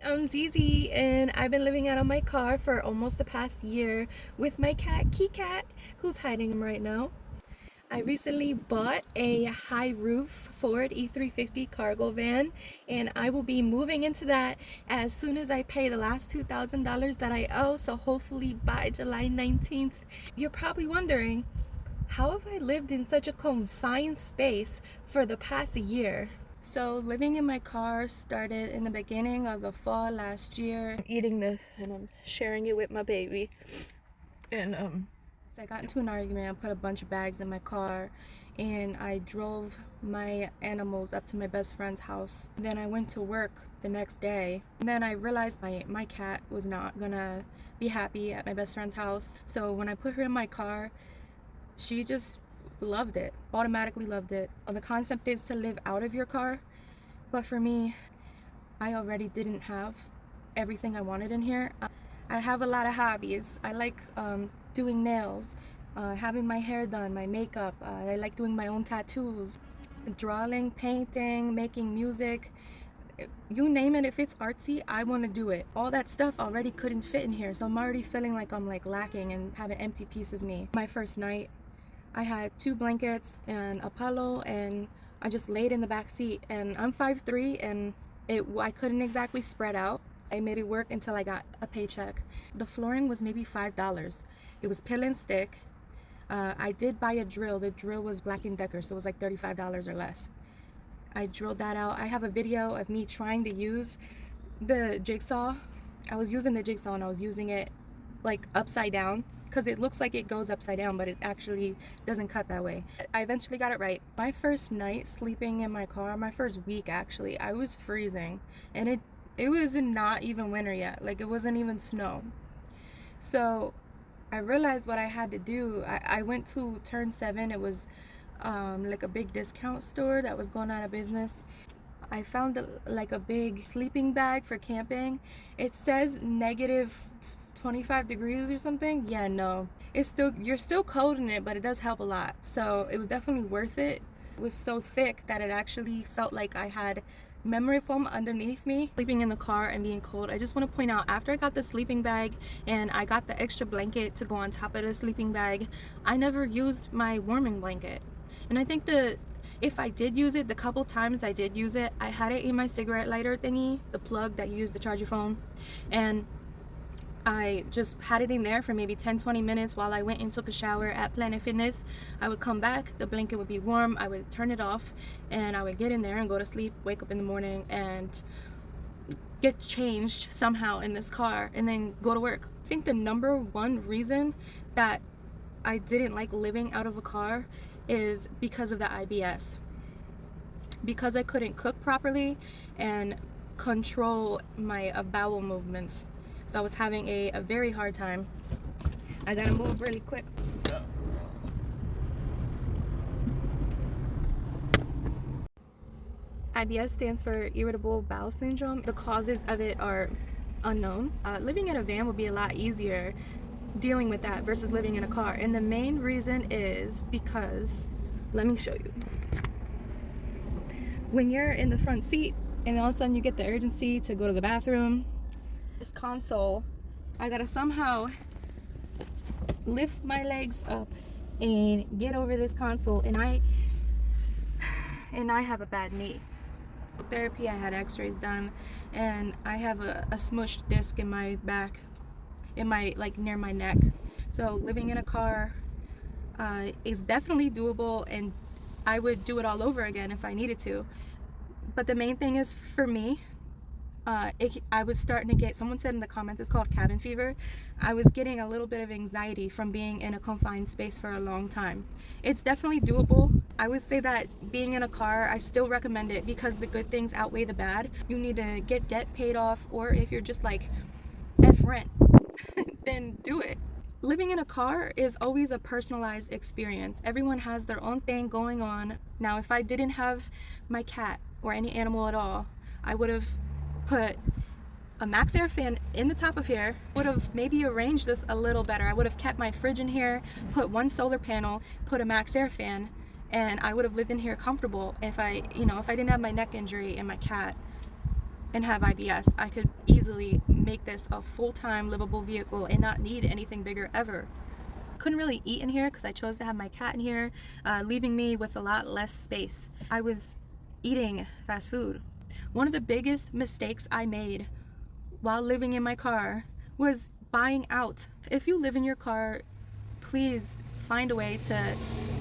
I'm Zeze, and I've been living out of my car for almost the past year with my cat, Cat, who's hiding right now. I recently bought a high roof Ford E350 cargo van, and I will be moving into that as soon as I pay the last $2,000 that I owe, so hopefully by July 19th. You're probably wondering, how have I lived in such a confined space for the past year? So living in my car started in the beginning of the fall last year. I'm eating this and I'm sharing it with my baby. And so I got into an argument. I put a bunch of bags in my car and I drove my animals up to my best friend's house. Then I went to work the next day. And then I realized my cat was not gonna be happy at my best friend's house. So when I put her in my car, she just loved it, automatically loved it. The concept is to live out of your car, but for me, I already didn't have everything I wanted in here. I have a lot of hobbies. I like doing nails, having my hair done, my makeup. I like doing my own tattoos, drawing, painting, making music. You name it, if it's artsy, I want to do it. All that stuff already couldn't fit in here, so I'm already feeling like I'm lacking and have an empty piece of me. My first night, I had 2 blankets and a pillow, and I just laid in the back seat. And I'm 5'3", and I couldn't exactly spread out. I made it work until I got a paycheck. The flooring was maybe $5. It was pill and stick. I did buy a drill. The drill was Black & Decker, so it was like $35 or less. I drilled that out. I have a video of me trying to use the jigsaw. I was using the jigsaw and I was using it like upside down, because it looks like it goes upside down, but it actually doesn't cut that way. I eventually got it right. My first night sleeping in my car, my first week actually, I was freezing, and it was not even winter yet. Like, it wasn't even snow. So I realized what I had to do. I went to Turn 7. It was like a big discount store that was going out of business. I found like a big sleeping bag for camping. It says negative 25 degrees or something. Yeah, no, you're still cold in it, but it does help a lot. So it was definitely worth it. It was so thick that it actually felt like I had memory foam underneath me. Sleeping in the car and being cold, I just want to point out, after I got the sleeping bag and I got the extra blanket to go on top of the sleeping bag, I never used my warming blanket. And I think if I did use it, the couple times I did use it, I had it in my cigarette lighter thingy, the plug that you use to charge your phone, and I just had it in there for maybe 10-20 minutes while I went and took a shower at Planet Fitness. I would come back, the blanket would be warm, I would turn it off, and I would get in there and go to sleep, wake up in the morning, and get changed somehow in this car, and then go to work. I think the number one reason that I didn't like living out of a car is because of the IBS. Because I couldn't cook properly and control my bowel movements. So I was having a very hard time. I gotta move really quick. IBS stands for irritable bowel syndrome. The causes of it are unknown. Living in a van would be a lot easier dealing with that versus living in a car. And the main reason is because, let me show you. When you're in the front seat and all of a sudden you get the urgency to go to the bathroom, this console, I gotta somehow lift my legs up and get over this console, and I have a bad knee. Therapy, I had x-rays done, and I have a smushed disc in my back, in my, like, near my neck. So living in a car is definitely doable, and I would do it all over again if I needed to. But the main thing is, for me, I was starting to get, someone said in the comments, it's called cabin fever. I was getting a little bit of anxiety from being in a confined space for a long time. It's definitely doable. I would say that being in a car, I still recommend it because the good things outweigh the bad. You need to get debt paid off, or if you're just like, F rent, then do it. Living in a car is always a personalized experience. Everyone has their own thing going on. Now, if I didn't have my cat or any animal at all, I would have put a max air fan in the top of here, would have maybe arranged this a little better. I would have kept my fridge in here, put 1 solar panel, put a max air fan, and I would have lived in here comfortable if I didn't have my neck injury and my cat. and have IBS, I could easily make this a full-time livable vehicle and not need anything bigger ever. Couldn't really eat in here because I chose to have my cat in here, leaving me with a lot less space. I was eating fast food. One of the biggest mistakes I made while living in my car was buying out. If you live in your car, please find a way to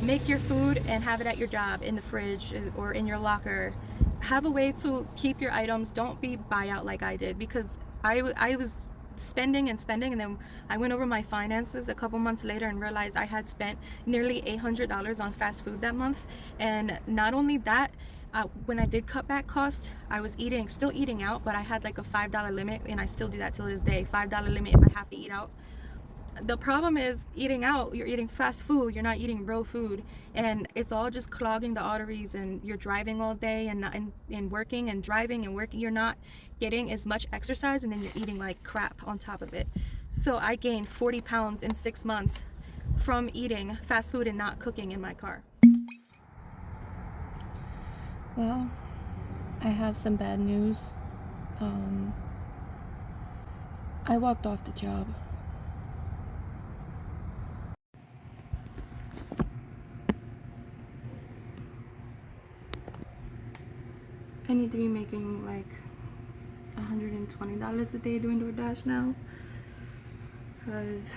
make your food and have it at your job, in the fridge or in your locker. Have a way to keep your items. Don't be buyout like I did, because I was spending and spending, and then I went over my finances a couple months later and realized I had spent nearly $800 on fast food that month. And not only that, when I did cut back costs, I was still eating out, but I had like a $5 limit, and I still do that till this day. $5 limit if I have to eat out. The problem is, eating out, you're eating fast food, you're not eating real food, and it's all just clogging the arteries, and you're driving all day and working and driving and working. You're not getting as much exercise, and then you're eating like crap on top of it. So I gained 40 pounds in 6 months from eating fast food and not cooking in my car. Well, I have some bad news. I walked off the job. I need to be making like $120 a day doing DoorDash now, because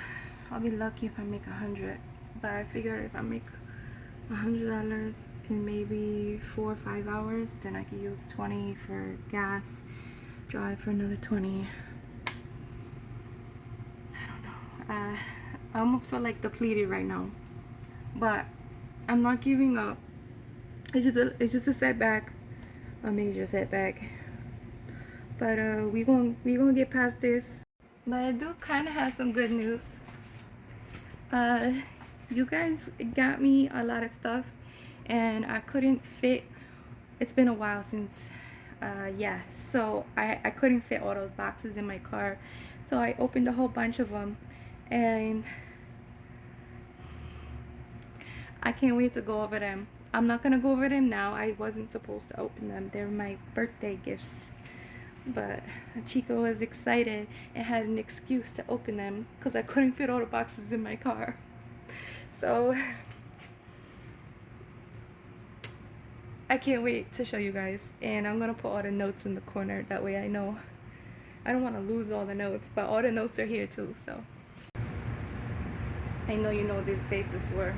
I'll be lucky if I make 100. But I figure if I make $100 in maybe 4 or 5 hours, then I could use 20 for gas, drive for another 20. I don't know. I almost feel like depleted right now, but I'm not giving up. It's just a setback. A major setback, but we gonna get past this. But I do kind of have some good news. You guys got me a lot of stuff, and I couldn't fit. It's been a while since so I couldn't fit all those boxes in my car, so I opened a whole bunch of them, and I can't wait to go over them. I'm not gonna go over them now. I wasn't supposed to open them. They're my birthday gifts. But Chico was excited and had an excuse to open them because I couldn't fit all the boxes in my car. So I can't wait to show you guys. And I'm gonna put all the notes in the corner. That way I know. I don't want to lose all the notes, but all the notes are here too. So I know you know what this face is for.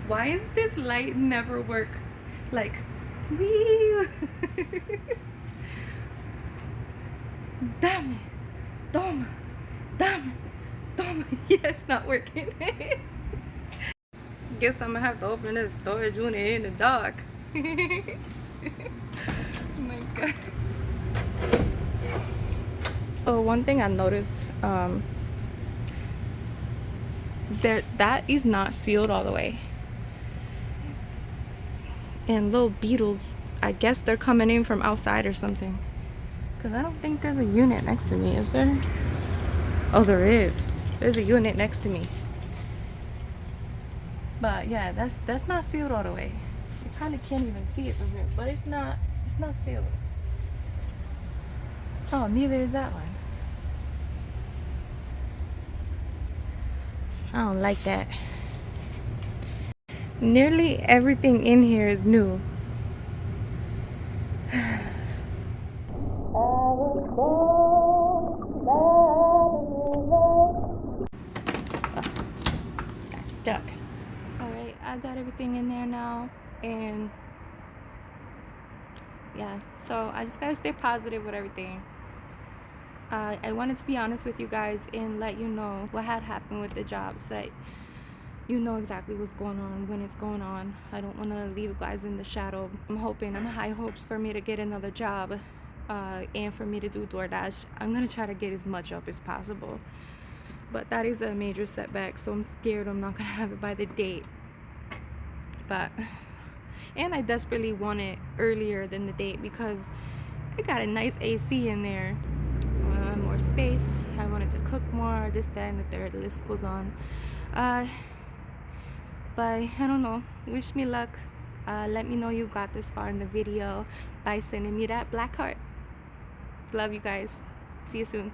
Why is this light never work? Like, wee. Damn it. Toma. Damn it. Toma. Yeah, it's not working. Guess I'm gonna have to open this storage unit in the dark. Oh my god. Oh, one thing I noticed, that is not sealed all the way. And little beetles, I guess they're coming in from outside or something. Because I don't think there's a unit next to me, is there? Oh, there is. There's a unit next to me. But yeah, that's not sealed all the way. You probably can't even see it from here, but it's not sealed. Oh, neither is that one. I don't like that. Nearly everything in here is new. That's stuck. Alright, I got everything in there now, and yeah, so I just gotta stay positive with everything. I wanted to be honest with you guys and let you know what had happened with the jobs, that you know exactly what's going on when it's going on. I don't want to leave you guys in the shadow. I'm high hopes for me to get another job, and for me to do DoorDash. I'm gonna try to get as much up as possible, but that is a major setback, so I'm scared I'm not gonna have it by the date. And I desperately want it earlier than the date because I got a nice AC in there, more space. I wanted to cook more, this, that, and the third. The list goes on. But I don't know. Wish me luck. Let me know you got this far in the video by sending me that black heart. Love you guys. See you soon.